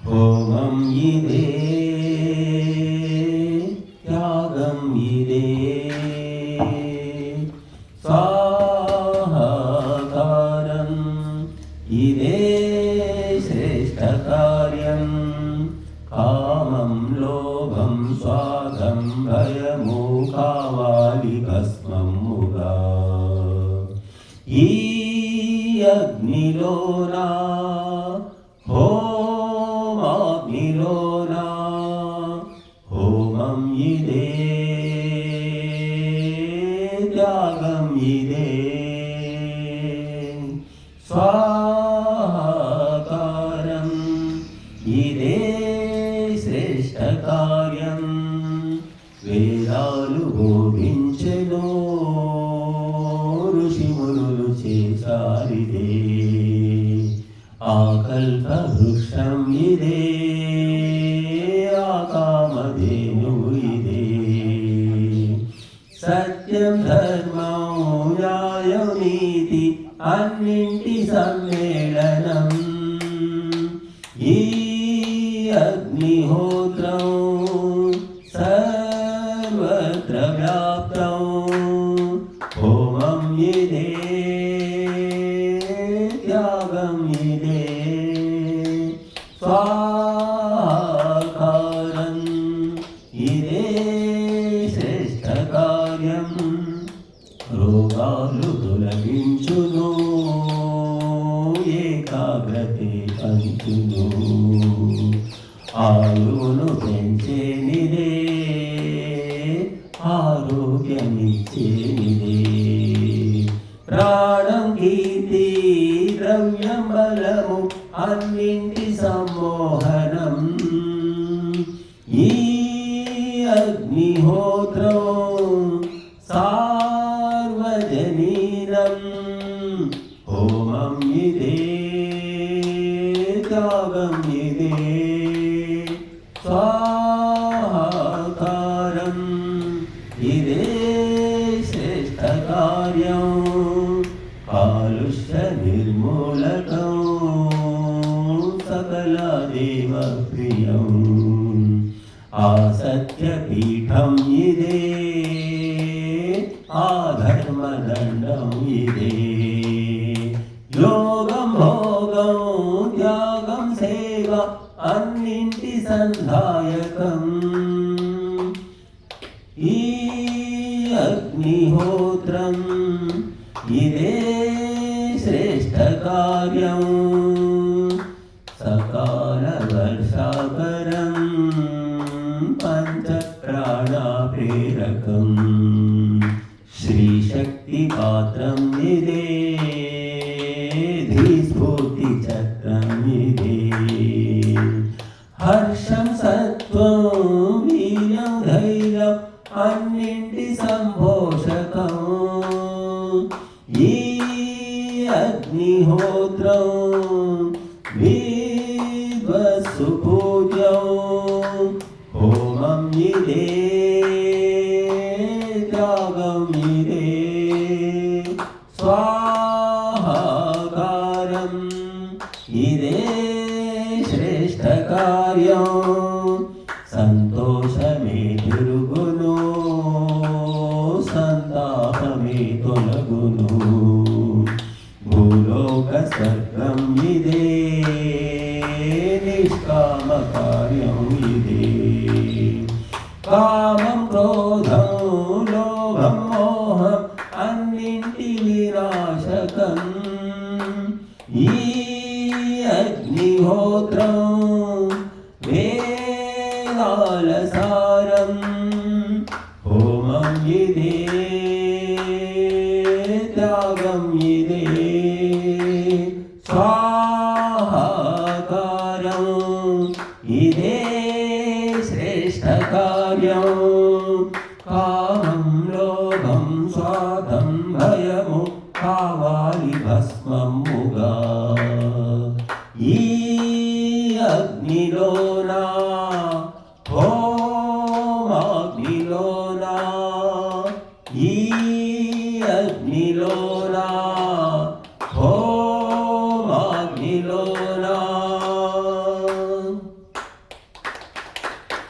హోమం ఇదే త్యాగం ఇదే స్వాహాకారం ఇదే శ్రేష్ఠ కార్యం కామం లోభం స్వార్థం భయము కావాలి భస్మముగా ఈ అగ్నిలోనా హోమాగ్నిలోనా హోమం ఇదే త్యాగం ఇదే స్వాహాకారం ఇదే శ్రేష్ఠ కార్యం వేదాలు బోధించెను ఋషిమునులు చేశారిదే ఆకల్ప వృక్షం ఇదే ఆకామధేను ఇదే సత్యం ధర్మం న్యాయం నీతి అన్నింటి సమ్మేళనం ఈ అగ్నిహోత్రం సర్వత్ర వ్యాప్తం హోమం ఇదే త్యాగం ఇదే స్వాహాకారం ఇదే శ్రేష్ఠ కార్యం రోగాలు తొలగించును ఏకాగ్రతే పంచును ఆయువును పెంచేనిదే ఆరోగ్యమిచ్చేనిదే ప్రాణం కీర్తి ద్రవ్యం బలము అన్నింటి సమ్మోహనం ఈ అగ్నిహోత్రం సార్వజనీనం హోమం ఇదే త్యాగం ఇదే స్వాహాకారం ఇదే శ్రేష్ఠ కార్యం కాలుష్య నిర్మూలకం సకల దేవ ప్రియం ఆసత్యపీఠం ఇదే ఆధర్మదండం ఇదే యోగం భోగం త్యాగం సేవ అన్నింటి సంధాయకం ఈ అగ్నిహోత్రం ఇదే శ్రేష్ఠ కార్యం సకాల వర్షాకరం పంచప్రాణ ప్రేరకం శ్రీశక్తి పాత్రం ఇదే ధీస్ఫూర్తి చక్రం ఇదే హర్షం సత్వం వీర్యం ధైర్యం అన్నింటి సంభోషకం ఈ అగ్నిహోత్రం విద్వస్సు పూజ్యం హోమం ఇదే త్యాగం ఇదే స్వాహాకారం ఇదే శ్రేష్ఠ కార్యం సంతోషమే తిరుగును సంతాపమే తొలగును భూలోక స్వర్గం ఇదే నిష్కామ కార్యం ఇదే కామం క్రోధం లోభం మోహం అన్నింటి వినాశకం ఈ అగ్నిహోత్రం వేదాల సారం హోమం ఇదే త్యాగం ఇదే స్వాహాకారం ఇదే శ్రేష్ఠ కార్యం కామం లోభం స్వార్థం భయము కావాలి భస్మముగా ఈ అగ్నిలోనా